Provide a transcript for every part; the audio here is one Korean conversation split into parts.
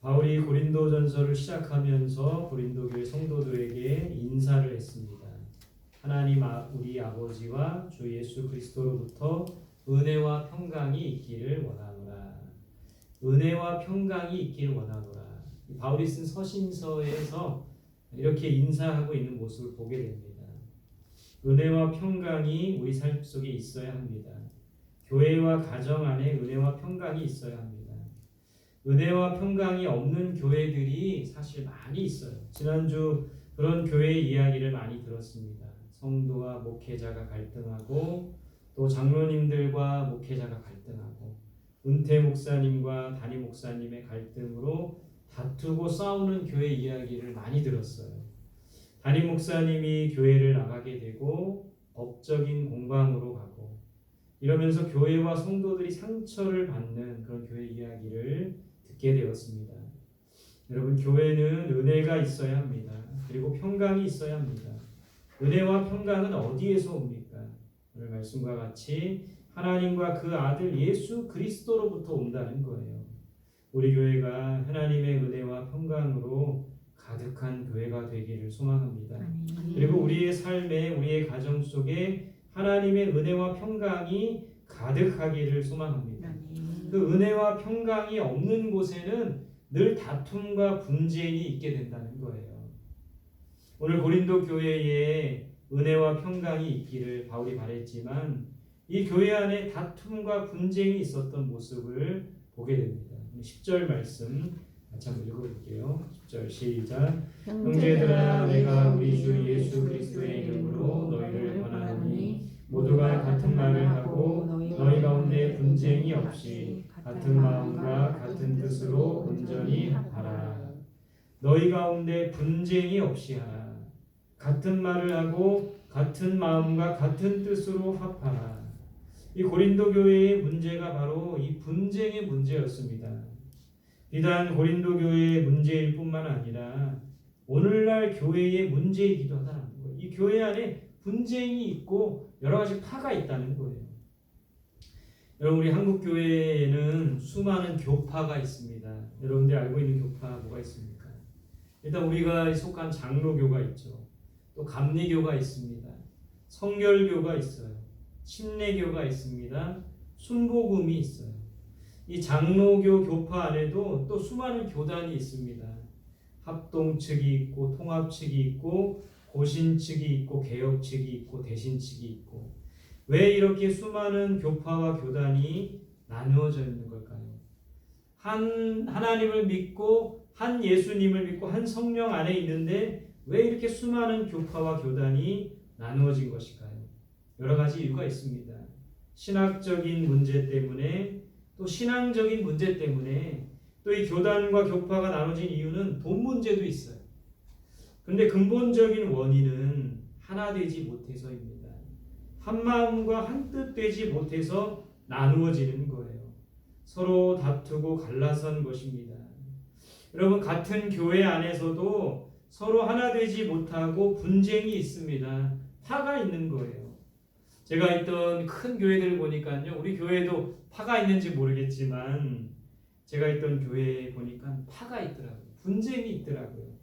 바울이 고린도전서를 시작하면서 고린도 교회 성도들에게 인사를 했습니다. 하나님 우리 아버지와 주 예수 그리스도로부터 은혜와 평강이 있기를 원하노라. 은혜와 평강이 있기를 원하노라. 바울이 쓴 서신서에서 이렇게 인사하고 있는 모습을 보게 됩니다. 은혜와 평강이 우리 삶 속에 있어야 합니다. 교회와 가정 안에 은혜와 평강이 있어야 합니다. 은혜와 평강이 없는 교회들이 사실 많이 있어요. 지난주 그런 교회 이야기를 많이 들었습니다. 성도와 목회자가 갈등하고 또 장로님들과 목회자가 갈등하고 은퇴 목사님과 담임 목사님의 갈등으로 다투고 싸우는 교회 이야기를 많이 들었어요. 담임 목사님이 교회를 나가게 되고 법적인 공방으로 가고 이러면서 교회와 성도들이 상처를 받는 그런 교회 이야기를 듣게 되었습니다. 여러분, 교회는 은혜가 있어야 합니다. 그리고 평강이 있어야 합니다. 은혜와 평강은 어디에서 옵니까? 오늘 말씀과 같이 하나님과 그 아들 예수 그리스도로부터 온다는 거예요. 우리 교회가 하나님의 은혜와 평강으로 가득한 교회가 되기를 소망합니다. 그리고 우리의 삶에 우리의 가정 속에 하나님의 은혜와 평강이 가득하기를 소망합니다. 그 은혜와 평강이 없는 곳에는 늘 다툼과 분쟁이 있게 된다는 거예요. 오늘 고린도 교회에 은혜와 평강이 있기를 바울이 바랬지만 이 교회 안에 다툼과 분쟁이 있었던 모습을 보게 됩니다. 10절 말씀 같이 한번 읽어볼게요. 10절 시작. 형제들아, 내가 우리 주 예수 그리스도의 이름으로 너희를 권하노니 모두가 같은 말을 하고 너희 가운데 분쟁이 없이 같은 마음과 같은 뜻으로 온전히 하라. 너희 가운데 분쟁이 없이 하라. 같은 말을 하고 같은 마음과 같은 뜻으로 합하라. 이 고린도 교회의 문제가 바로 이 분쟁의 문제였습니다. 비단 고린도 교회의 문제일 뿐만 아니라 오늘날 교회의 문제이기도 하다는 거예요. 이 교회 안에 분쟁이 있고 여러 가지 파가 있다는 거예요. 여러분, 우리 한국 교회에는 수많은 교파가 있습니다. 여러분들이 알고 있는 교파 뭐가 있습니까? 일단 우리가 속한 장로교가 있죠. 또 감리교가 있습니다. 성결교가 있어요. 침례교가 있습니다. 순복음이 있어요. 이 장로교 교파 안에도 또 수많은 교단이 있습니다. 합동 측이 있고 통합 측이 있고 고신 측이 있고 개혁 측이 있고 대신 측이 있고, 왜 이렇게 수많은 교파와 교단이 나누어져 있는 걸까요? 한 하나님을 믿고 한 예수님을 믿고 한 성령 안에 있는데 왜 이렇게 수많은 교파와 교단이 나누어진 것일까요? 여러 가지 이유가 있습니다. 신학적인 문제 때문에, 또 신앙적인 문제 때문에, 또 이 교단과 교파가 나눠진 이유는 돈 문제도 있어요. 그런데 근본적인 원인은 하나 되지 못해서입니다. 한 마음과 한 뜻 되지 못해서 나누어지는 거예요. 서로 다투고 갈라선 것입니다. 여러분, 같은 교회 안에서도 서로 하나 되지 못하고 분쟁이 있습니다. 파가 있는 거예요. 제가 있던 큰 교회들을 보니까요, 우리 교회도 파가 있는지 모르겠지만 제가 있던 교회에 보니까 파가 있더라고요. 분쟁이 있더라고요.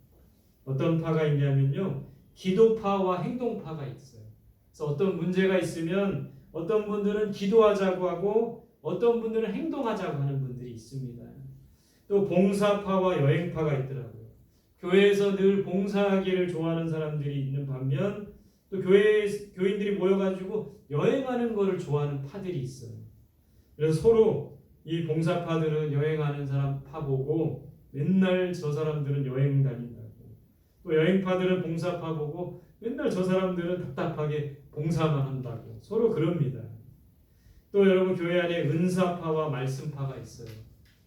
어떤 파가 있냐면요, 기도파와 행동파가 있어요. 그래서 어떤 문제가 있으면 어떤 분들은 기도하자고 하고 어떤 분들은 행동하자고 하는 분들이 있습니다. 또 봉사파와 여행파가 있더라고요. 교회에서 늘 봉사하기를 좋아하는 사람들이 있는 반면 또 교인들이 모여가지고 여행하는 것을 좋아하는 파들이 있어요. 그래서 서로 이 봉사파들은 여행하는 사람 파 보고 맨날 저 사람들은 여행 다닌다고, 또 여행파들은 봉사파 보고 맨날 저 사람들은 답답하게 봉사만 한다고 서로 그럽니다. 또 여러분, 교회 안에 은사파와 말씀파가 있어요.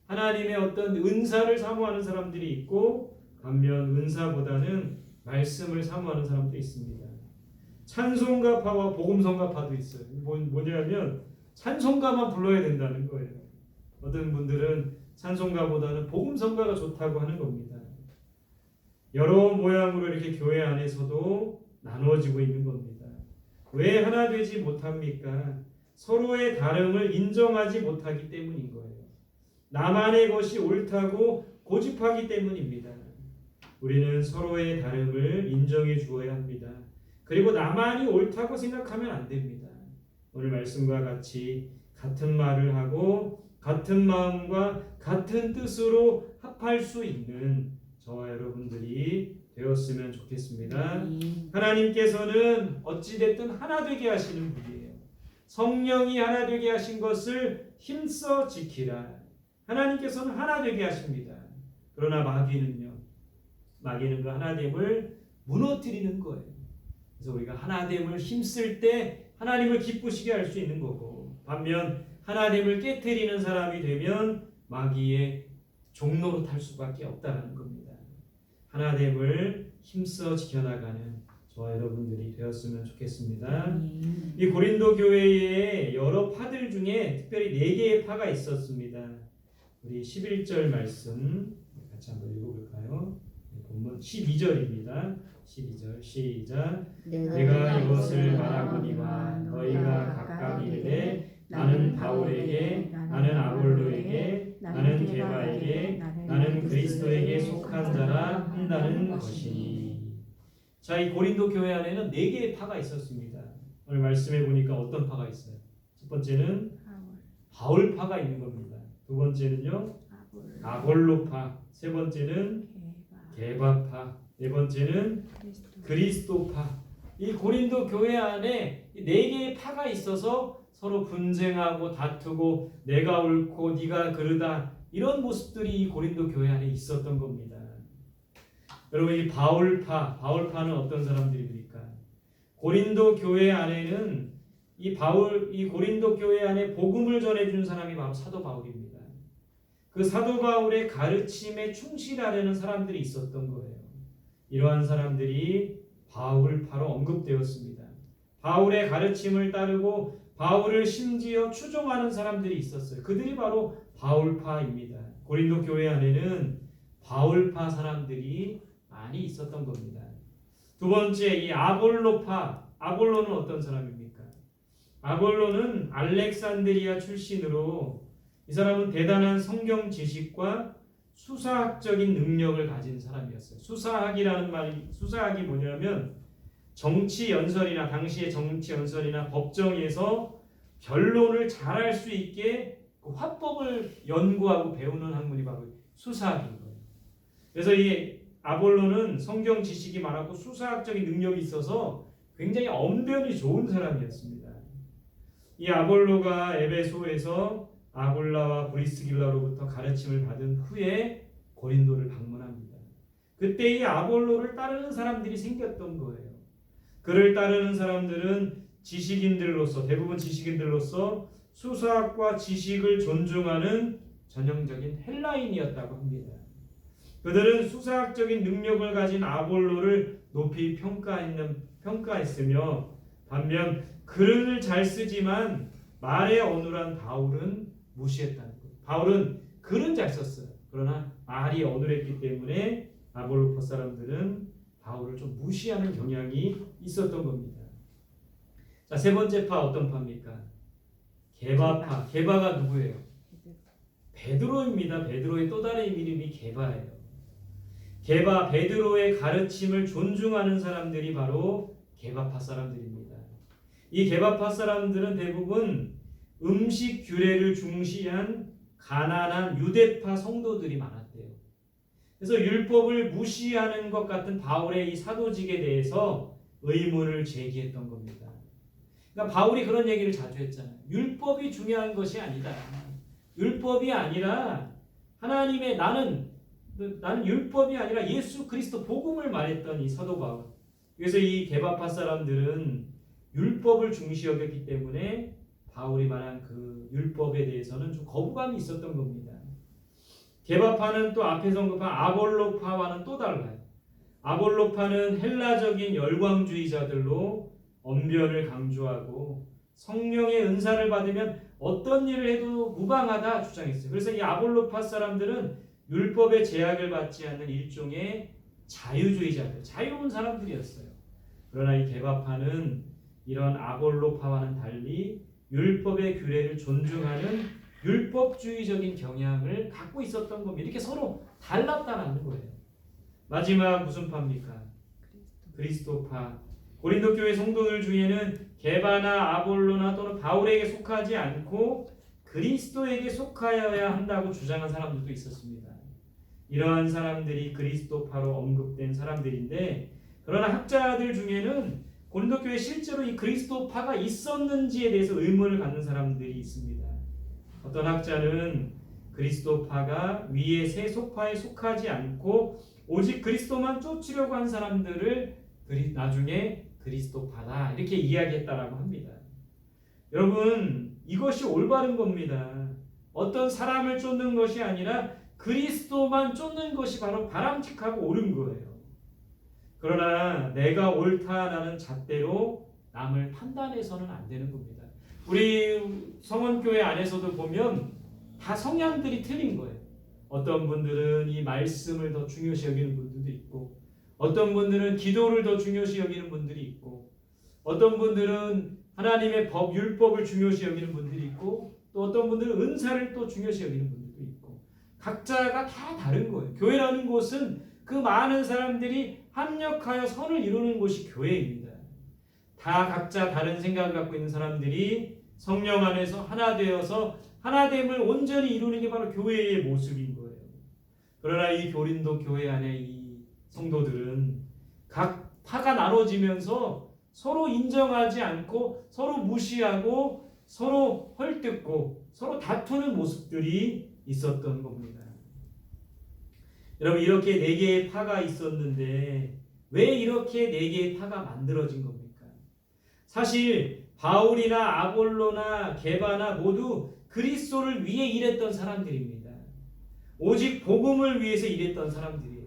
하나님의 어떤 은사를 사모하는 사람들이 있고 반면 은사보다는 말씀을 사모하는 사람도 있습니다. 찬송가파와 복음성가파도 있어요. 뭐냐면 찬송가만 불러야 된다는 거예요. 어떤 분들은 찬송가보다는 복음성가가 좋다고 하는 겁니다. 여러 모양으로 이렇게 교회 안에서도 나누어지고 있는 겁니다. 왜 하나 되지 못합니까? 서로의 다름을 인정하지 못하기 때문인 거예요. 나만의 것이 옳다고 고집하기 때문입니다. 우리는 서로의 다름을 인정해 주어야 합니다. 그리고 나만이 옳다고 생각하면 안 됩니다. 오늘 말씀과 같이 같은 말을 하고 같은 마음과 같은 뜻으로 합할 수 있는 저와 여러분들이 되었으면 좋겠습니다. 하나님께서는 어찌됐든 하나 되게 하시는 분이에요. 성령이 하나 되게 하신 것을 힘써 지키라. 하나님께서는 하나 되게 하십니다. 그러나 마귀는 그 하나됨을 무너뜨리는 거예요. 그래서 우리가 하나됨을 힘쓸 때 하나님을 기쁘시게 할 수 있는 거고, 반면 하나됨을 깨트리는 사람이 되면 마귀의 종로로 탈 수밖에 없다는 겁니다. 하나됨을 힘써 지켜나가는 저와 여러분들이 되었으면 좋겠습니다. 이 고린도 교회에 여러 파들 중에 특별히 4개의 파가 있었습니다. 우리 11절 말씀 같이 한번 읽어볼까요? 본문 12절입니다. 12절 시작. 내가 이것을 말하거니와 너희가 각각 이르되 나는 바울에게, 나는 아볼로에게, 나는 게바에게, 나는 그리스도에게 속한 자라 한다는 것이니. 자, 이 고린도 교회 안에는 4개의 파가 있었습니다. 오늘 말씀해 보니까 어떤 파가 있어요? 첫 번째는 바울파가 있는 겁니다. 두 번째는요, 아볼로파. 세 번째는 게바파. 네 번째는 그리스도파. 이 고린도 교회 안에 4개의 파가 있어서 서로 분쟁하고 다투고 내가 옳고 네가 그르다, 이런 모습들이 이 고린도 교회 안에 있었던 겁니다. 여러분, 이 바울파는 어떤 사람들입니까? 고린도 교회 안에는 이 고린도 교회 안에 복음을 전해준 사람이 바로 사도 바울입니다. 그 사도 바울의 가르침에 충실하려는 사람들이 있었던 거예요. 이러한 사람들이 바울파로 언급되었습니다. 바울의 가르침을 따르고 바울을 심지어 추종하는 사람들이 있었어요. 그들이 바로 바울파입니다. 고린도 교회 안에는 바울파 사람들이 많이 있었던 겁니다. 두 번째, 이 아볼로파. 아볼로는 어떤 사람입니까? 아볼로는 알렉산드리아 출신으로, 이 사람은 대단한 성경 지식과 수사학적인 능력을 가진 사람이었어요. 수사학이 뭐냐면 정치 연설이나 당시의 정치 연설이나 법정에서 변론을 잘할 수 있게 그 화법을 연구하고 배우는 학문이 바로 수사학인 거예요. 그래서 이 아볼로는 성경 지식이 많았고 수사학적인 능력이 있어서 굉장히 언변이 좋은 사람이었습니다. 이 아볼로가 에베소에서 아굴라와 브리스길라로부터 가르침을 받은 후에 고린도를 방문합니다. 그때 이 아볼로를 따르는 사람들이 생겼던 거예요. 그를 따르는 사람들은 대부분 지식인들로서 수사학과 지식을 존중하는 전형적인 헬라인이었다고 합니다. 그들은 수사학적인 능력을 가진 아볼로를 높이 평가했으며, 반면 글을 잘 쓰지만 말에 어눌한 바울은 무시했다는 거예요. 바울은 글은 잘 썼어요. 그러나 말이 어눌했기 때문에 아볼로파 사람들은 바울을 좀 무시하는 경향이 있었던 겁니다. 자, 세 번째 파 어떤 파입니까? 게바파. 게바가 누구예요? 베드로입니다. 베드로의 또 다른 이름이 게바예요. 베드로의 가르침을 존중하는 사람들이 바로 게바파 사람들입니다. 이 게바파 사람들은 대부분 음식 규례를 중시한 가난한 유대파 성도들이 많았대요. 그래서 율법을 무시하는 것 같은 바울의 이 사도직에 대해서 의문을 제기했던 겁니다. 그러니까 바울이 그런 얘기를 자주 했잖아요. 율법이 중요한 것이 아니다. 율법이 아니라 하나님의 나는 율법이 아니라 예수 그리스도 복음을 말했던 이 사도 바울. 그래서 이 게바파 사람들은 율법을 중시 여겼기 때문에 바울이 말한 그 율법에 대해서는 좀 거부감이 있었던 겁니다. 게바파는 또 앞에서 언급한 아볼로파와는 또 달라요. 아볼로파는 헬라적인 열광주의자들로 언변을 강조하고 성령의 은사를 받으면 어떤 일을 해도 무방하다 주장했어요. 그래서 이 아볼로파 사람들은 율법의 제약을 받지 않는 일종의 자유주의자들, 자유로운 사람들이었어요. 그러나 이 게바파는 이런 아볼로파와는 달리 율법의 규례를 존중하는 율법주의적인 경향을 갖고 있었던 겁니다. 이렇게 서로 달랐다는 거예요. 마지막 무슨 파입니까? 그리스도파. 고린도 교회 성도들 중에는 게바나 아볼로나 또는 바울에게 속하지 않고 그리스도에게 속하여야 한다고 주장한 사람들도 있었습니다. 이러한 사람들이 그리스도파로 언급된 사람들인데, 그러나 학자들 중에는 고린도 교회에 실제로 이 그리스도파가 있었는지에 대해서 의문을 갖는 사람들이 있습니다. 어떤 학자는 그리스도파가 위의 세 소파에 속하지 않고 오직 그리스도만 쫓으려고 한 사람들을 나중에 그리스도파다 이렇게 이야기했다라고 합니다. 여러분, 이것이 올바른 겁니다. 어떤 사람을 쫓는 것이 아니라 그리스도만 쫓는 것이 바로 바람직하고 옳은 거예요. 그러나 내가 옳다라는 잣대로 남을 판단해서는 안 되는 겁니다. 우리 성원교회 안에서도 보면 다 성향들이 틀린 거예요. 어떤 분들은 이 말씀을 더 중요시 여기는 분들도 있고, 어떤 분들은 기도를 더 중요시 여기는 분들이 있고, 어떤 분들은 하나님의 법, 율법을 중요시 여기는 분들이 있고, 또 어떤 분들은 은사를 또 중요시 여기는 분들도 있고, 각자가 다 다른 거예요. 교회라는 곳은 그 많은 사람들이 합력하여 선을 이루는 곳이 교회입니다. 다 각자 다른 생각을 갖고 있는 사람들이 성령 안에서 하나 되어서 하나됨을 온전히 이루는 게 바로 교회의 모습인 거예요. 그러나 이 고린도 교회 안에 이 성도들은 각 파가 나눠지면서 서로 인정하지 않고 서로 무시하고 서로 헐뜯고 서로 다투는 모습들이 있었던 겁니다. 여러분, 이렇게 네 개의 파가 있었는데 왜 이렇게 네 개의 파가 만들어진 겁니까? 사실 바울이나 아볼로나 게바나 모두 그리스도를 위해 일했던 사람들입니다. 오직 복음을 위해서 일했던 사람들이에요.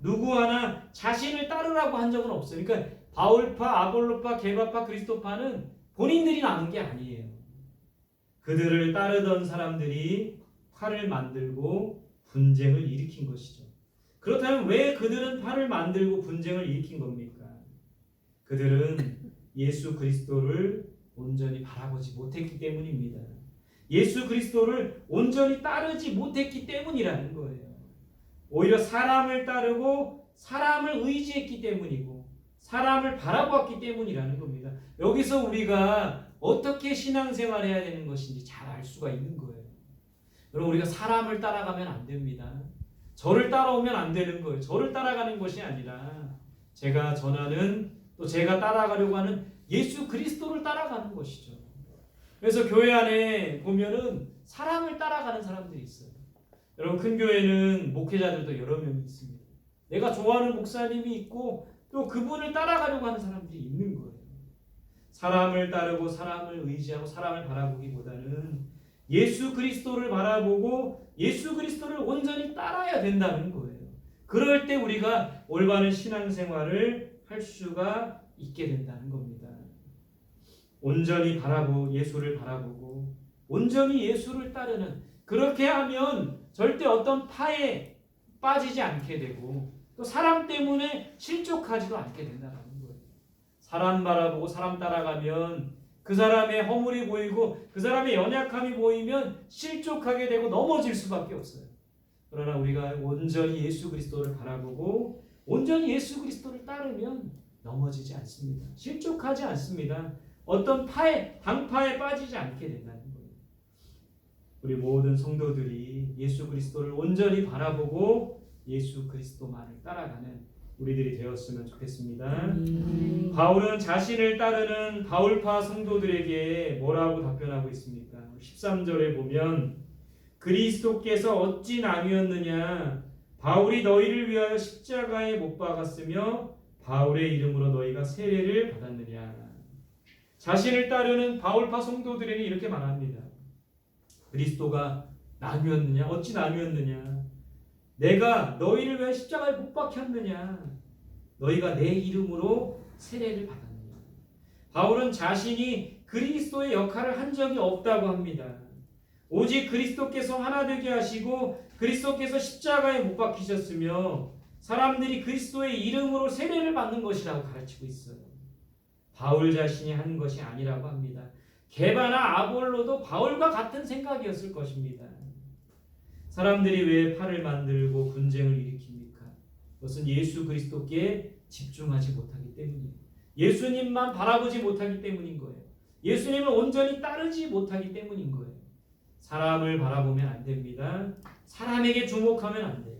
누구 하나 자신을 따르라고 한 적은 없어요. 그러니까 바울파, 아볼로파, 게바파, 그리스도파는 본인들이 나눈 게 아니에요. 그들을 따르던 사람들이 파를 만들고 분쟁을 일으킨 것이죠. 그렇다면 왜 그들은 파를 만들고 분쟁을 일으킨 겁니까? 그들은 예수 그리스도를 온전히 바라보지 못했기 때문입니다. 예수 그리스도를 온전히 따르지 못했기 때문이라는 거예요. 오히려 사람을 따르고 사람을 의지했기 때문이고 사람을 바라보았기 때문이라는 겁니다. 여기서 우리가 어떻게 신앙생활을 해야 되는 것인지 잘 알 수가 있는 거예요. 여러분, 우리가 사람을 따라가면 안 됩니다. 저를 따라오면 안 되는 거예요. 저를 따라가는 것이 아니라 제가 전하는, 또 제가 따라가려고 하는 예수 그리스도를 따라가는 것이죠. 그래서 교회 안에 보면은 사람을 따라가는 사람들이 있어요. 여러분, 큰 교회는 목회자들도 여러 명이 있습니다. 내가 좋아하는 목사님이 있고 또 그분을 따라가려고 하는 사람들이 있는 거예요. 사람을 따르고 사람을 의지하고 사람을 바라보기보다는 예수 그리스도를 바라보고 예수 그리스도를 온전히 따라야 된다는 거예요. 그럴 때 우리가 올바른 신앙생활을 할 수가 있게 된다는 겁니다. 온전히 예수를 바라보고 온전히 예수를 따르는, 그렇게 하면 절대 어떤 파에 빠지지 않게 되고 또 사람 때문에 실족하지도 않게 된다는 거예요. 사람 바라보고 사람 따라가면 그 사람의 허물이 보이고 그 사람의 연약함이 보이면 실족하게 되고 넘어질 수밖에 없어요. 그러나 우리가 온전히 예수 그리스도를 바라보고 온전히 예수 그리스도를 따르면 넘어지지 않습니다. 실족하지 않습니다. 어떤 당파에 빠지지 않게 된다는 거예요. 우리 모든 성도들이 예수 그리스도를 온전히 바라보고 예수 그리스도만을 따라가는 우리들이 되었으면 좋겠습니다. 바울은 자신을 따르는 바울파 성도들에게 뭐라고 답변하고 있습니까? 13절에 보면 그리스도께서 어찌 나뉘었느냐, 바울이 너희를 위하여 십자가에 못 박았으며 바울의 이름으로 너희가 세례를 받았느냐. 자신을 따르는 바울파 성도들에게 이렇게 말합니다. 그리스도가 나뉘었느냐? 어찌 나뉘었느냐? 내가 너희를 왜 십자가에 못 박혔느냐? 너희가 내 이름으로 세례를 받았느냐? 바울은 자신이 그리스도의 역할을 한 적이 없다고 합니다. 오직 그리스도께서 하나 되게 하시고 그리스도께서 십자가에 못 박히셨으며 사람들이 그리스도의 이름으로 세례를 받는 것이라고 가르치고 있어요. 바울 자신이 한 것이 아니라고 합니다. 게바나 아볼로도 바울과 같은 생각이었을 것입니다. 사람들이 왜 팔을 만들고 분쟁을 일으킵니까? 그것은 예수 그리스도께 집중하지 못하기 때문이에요. 예수님만 바라보지 못하기 때문인 거예요. 예수님을 온전히 따르지 못하기 때문인 거예요. 사람을 바라보면 안 됩니다. 사람에게 주목하면 안 돼요.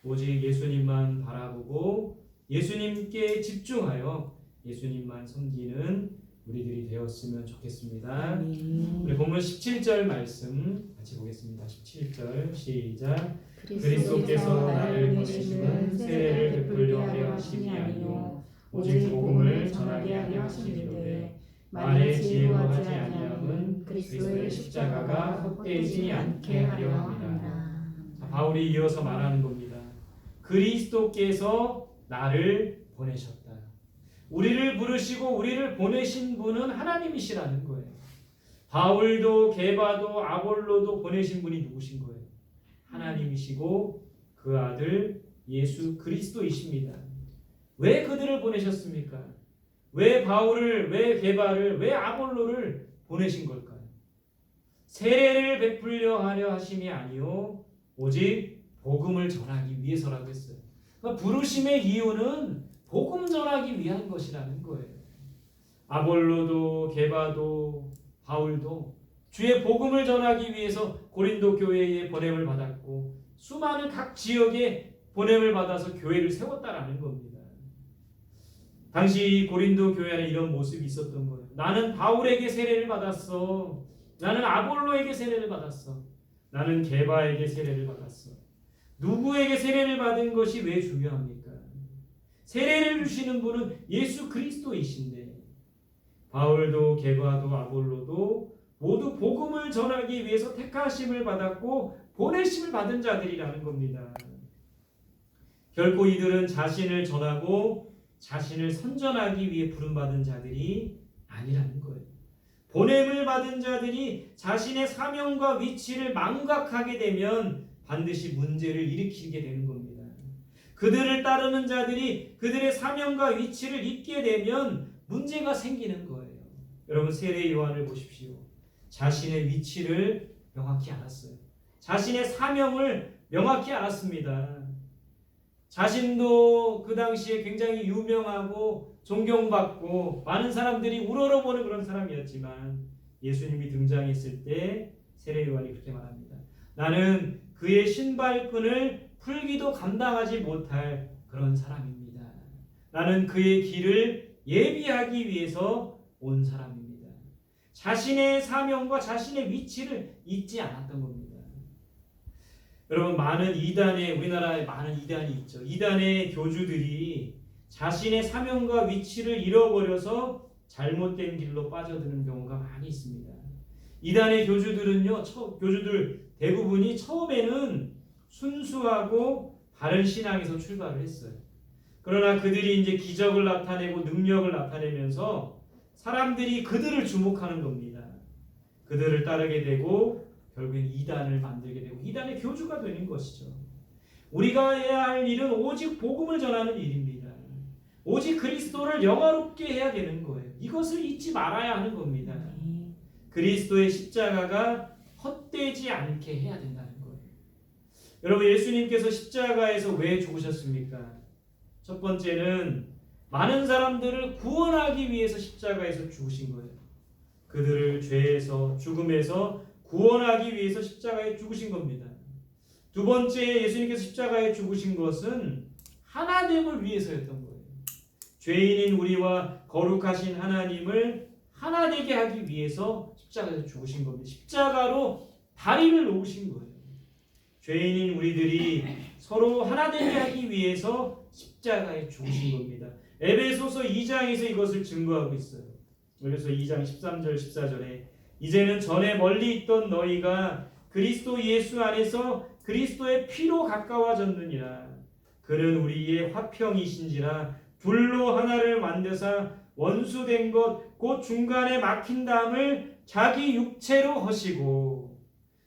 오직 예수님만 바라보고 예수님께 집중하여 예수님만 섬기는 우리들이 되었으면 좋겠습니다. 우리 본문 17절 말씀 같이 보겠습니다. 17절 시작. 그리스도께서 나를 보내심은 세례를 베풀려 하려 하심이 아니요 오직 복음을 전하게 하려 하심이로되 말의 지혜로 하지 아니함은 그리스도의 십자가가 헛되지 않게 하려 함이라. 바울이 이어서 말하는 겁니다. 그리스도께서 나를 보내셨다. 우리를 부르시고 우리를 보내신 분은 하나님이시라는 거예요. 바울도 게바도 아볼로도 보내신 분이 누구신 거예요? 하나님이시고 그 아들 예수 그리스도이십니다. 왜 그들을 보내셨습니까? 왜 바울을, 왜 게바를, 왜 아볼로를 보내신 걸까요? 세례를 베풀려 하려 하심이 아니요 오직 복음을 전하기 위해서라고 했어요. 그러니까 부르심의 이유는 복음 전하기 위한 것이라는 거예요. 아볼로도 게바도 바울도 주의 복음을 전하기 위해서 고린도 교회에 보냄을 받았고 수많은 각 지역에 보냄을 받아서 교회를 세웠다라는 겁니다. 당시 고린도 교회 안에 이런 모습이 있었던 거예요. 나는 바울에게 세례를 받았어. 나는 아볼로에게 세례를 받았어. 나는 게바에게 세례를 받았어. 누구에게 세례를 받은 것이 왜 중요합니까? 세례를 주시는 분은 예수 그리스도이신데 바울도 게바도 아볼로도 모두 복음을 전하기 위해서 택하심을 받았고 보내심을 받은 자들이라는 겁니다. 결코 이들은 자신을 전하고 자신을 선전하기 위해 부름받은 자들이 아니라는 거예요. 보냄을 받은 자들이 자신의 사명과 위치를 망각하게 되면 반드시 문제를 일으키게 되는 겁니다. 그들을 따르는 자들이 그들의 사명과 위치를 잊게 되면 문제가 생기는 거예요. 여러분 세례 요한을 보십시오. 자신의 위치를 명확히 알았어요. 자신의 사명을 명확히 알았습니다. 자신도 그 당시에 굉장히 유명하고 존경받고 많은 사람들이 우러러보는 그런 사람이었지만 예수님이 등장했을 때 세례 요한이 그렇게 말합니다. 나는 그의 신발끈을 풀기도 감당하지 못할 그런 사람입니다. 나는 그의 길을 예비하기 위해서 온 사람입니다. 자신의 사명과 자신의 위치를 잊지 않았던 겁니다. 여러분 많은 이단에 우리나라에 많은 이단이 있죠. 이단의 교주들이 자신의 사명과 위치를 잃어버려서 잘못된 길로 빠져드는 경우가 많이 있습니다. 이단의 교주들은요, 교주들 대부분이 처음에는 순수하고 바른 신앙에서 출발을 했어요. 그러나 그들이 이제 기적을 나타내고 능력을 나타내면서 사람들이 그들을 주목하는 겁니다. 그들을 따르게 되고 결국엔 이단을 만들게 되고 이단의 교주가 되는 것이죠. 우리가 해야 할 일은 오직 복음을 전하는 일입니다. 오직 그리스도를 영화롭게 해야 되는 거예요. 이것을 잊지 말아야 하는 겁니다. 그리스도의 십자가가 헛되지 않게 해야 된다는 거예요. 여러분 예수님께서 십자가에서 왜 죽으셨습니까? 첫 번째는 많은 사람들을 구원하기 위해서 십자가에서 죽으신 거예요. 그들을 죄에서 죽음에서 구원하기 위해서 십자가에 죽으신 겁니다. 두 번째 예수님께서 십자가에 죽으신 것은 하나됨을 위해서였던 거예요. 죄인인 우리와 거룩하신 하나님을 하나 되게 하기 위해서 십자가에서 죽으신 겁니다. 십자가로 다리를 놓으신 거예요. 죄인인 우리들이 서로 하나 되게 하기 위해서 십자가에 죽으신 겁니다. 에베소서 2장에서 이것을 증거하고 있어요. 그래서 2장 13절 14절에 이제는 전에 멀리 있던 너희가 그리스도 예수 안에서 그리스도의 피로 가까워졌느니라. 그는 우리의 화평이신지라 둘로 하나를 만드사 원수된 것 곧 중간에 막힌 담을 자기 육체로 허시고.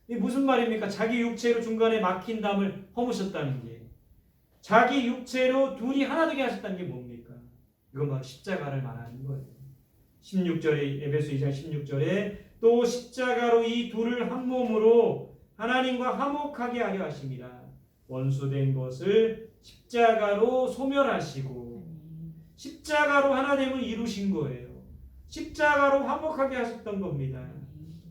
이게 무슨 말입니까? 자기 육체로 중간에 막힌 담을 허무셨다는 게. 자기 육체로 둘이 하나 되게 하셨다는 게 뭡니까? 이건 바로 십자가를 말하는 거예요. 16절에 에베소 2장 16절에 또 십자가로 이 둘을 한 몸으로 하나님과 화목하게 하려 하심이라. 원수된 것을 십자가로 소멸하시고 십자가로 하나님을 이루신 거예요. 십자가로 화목하게 하셨던 겁니다.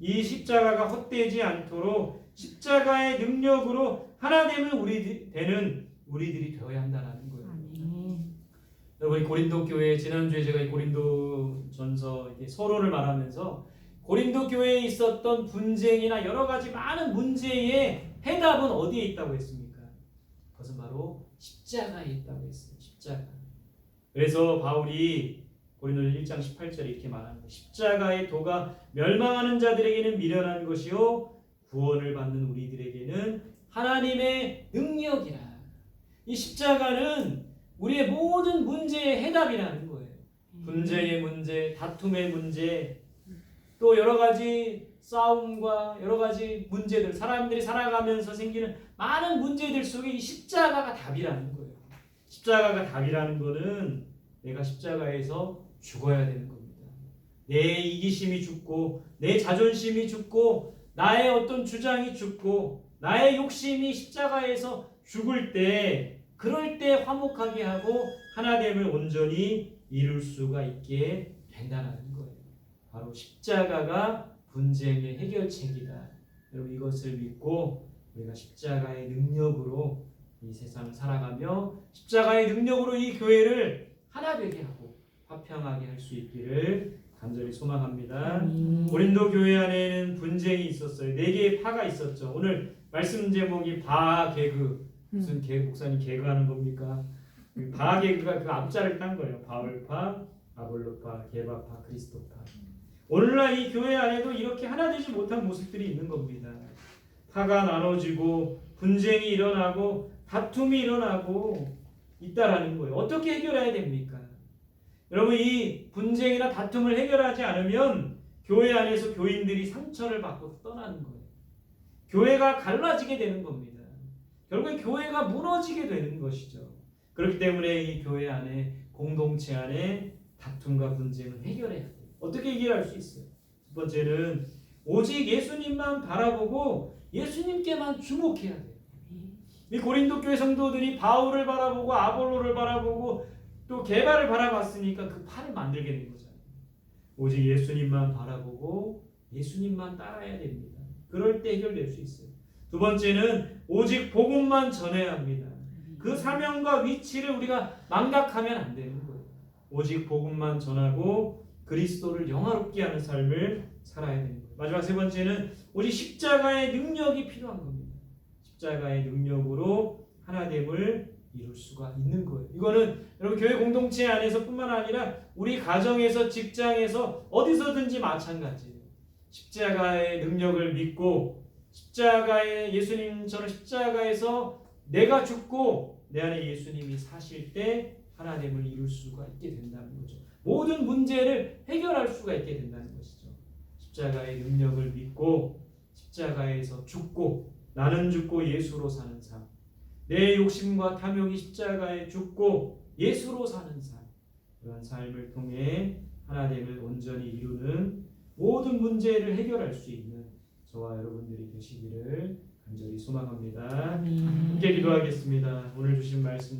이 십자가가 헛되지 않도록 십자가의 능력으로 하나님을 우리들이 되어야 한다는 거예요. 여러분, 고린도 교회, 지난주에 제가 고린도전서 서론을 말하면서 고린도 교회에 있었던 분쟁이나 여러 가지 많은 문제의 해답은 어디에 있다고 했습니까? 그것은 바로 십자가에 있다고 했어요. 십자가. 그래서 바울이 고린도전 1장 18절에 이렇게 말하는 거예요. 십자가의 도가 멸망하는 자들에게는 미련한 것이요 구원을 받는 우리들에게는 하나님의 능력이라. 이 십자가는 우리의 모든 문제의 해답이라는 거예요. 분쟁의 문제, 다툼의 문제, 또 여러 가지 싸움과 여러 가지 문제들, 사람들이 살아가면서 생기는 많은 문제들 속에 이 십자가가 답이라는 거예요. 십자가가 답이라는 거는 내가 십자가에서 죽어야 되는 겁니다. 내 이기심이 죽고 내 자존심이 죽고 나의 어떤 주장이 죽고 나의 욕심이 십자가에서 죽을 때, 그럴 때 화목하게 하고 하나됨을 온전히 이룰 수가 있게 된다는 거예요. 바로 십자가가 분쟁의 해결책이다. 여러분, 이것을 믿고 우리가 십자가의 능력으로 이 세상을 살아가며 십자가의 능력으로 이 교회를 하나 되게 하고 화평하게 할 수 있기를 간절히 소망합니다. 고린도 교회 안에는 분쟁이 있었어요. 4개의 파가 있었죠. 오늘 말씀 제목이 바개그. 무슨 목사님 개그하는 겁니까? 바개그가 그 앞자를 딴 거예요. 바울파, 아볼로파, 게바파, 그리스도파. 오늘날 이 교회 안에도 이렇게 하나 되지 못한 모습들이 있는 겁니다. 파가 나눠지고 분쟁이 일어나고 다툼이 일어나고 있다라는 거예요. 어떻게 해결해야 됩니까? 여러분, 이 분쟁이나 다툼을 해결하지 않으면 교회 안에서 교인들이 상처를 받고 떠나는 거예요. 교회가 갈라지게 되는 겁니다. 결국엔 교회가 무너지게 되는 것이죠. 그렇기 때문에 이 교회 안에, 공동체 안에 다툼과 분쟁을 해결해야 돼요. 어떻게 해결할 수 있어요? 첫 번째는 오직 예수님만 바라보고 예수님께만 주목해야 돼요. 이 고린도 교회 성도들이 바울을 바라보고 아볼로를 바라보고 또 게바를 바라봤으니까 그 팔을 만들게 된 거잖아요. 오직 예수님만 바라보고 예수님만 따라야 됩니다. 그럴 때 해결될 수 있어요. 두 번째는 오직 복음만 전해야 합니다. 그 사명과 위치를 우리가 망각하면 안 되는 거예요. 오직 복음만 전하고 그리스도를 영화롭게 하는 삶을 살아야 되는 거예요. 마지막 세 번째는 오직 십자가의 능력이 필요한 겁니다. 십자가의 능력으로 하나됨을 이룰 수가 있는 거예요. 이거는 여러분, 교회 공동체 안에서 뿐만 아니라 우리 가정에서, 직장에서 어디서든지 마찬가지예요. 십자가의 능력을 믿고 십자가의 예수님처럼 십자가에서 내가 죽고 내 안에 예수님이 사실 때 하나됨을 이룰 수가 있게 된다는 거죠. 모든 문제를 해결할 수가 있게 된다는 것이죠. 십자가의 능력을 믿고 십자가에서 죽고, 나는 죽고 예수로 사는 삶, 내 욕심과 탐욕이 십자가에 죽고 예수로 사는 삶, 그런 삶을 통해 하나됨을 온전히 이루는 모든 문제를 해결할 수 있는 저와 여러분들이 되시기를 간절히 소망합니다. 함께 기도하겠습니다. 오늘 주신 말씀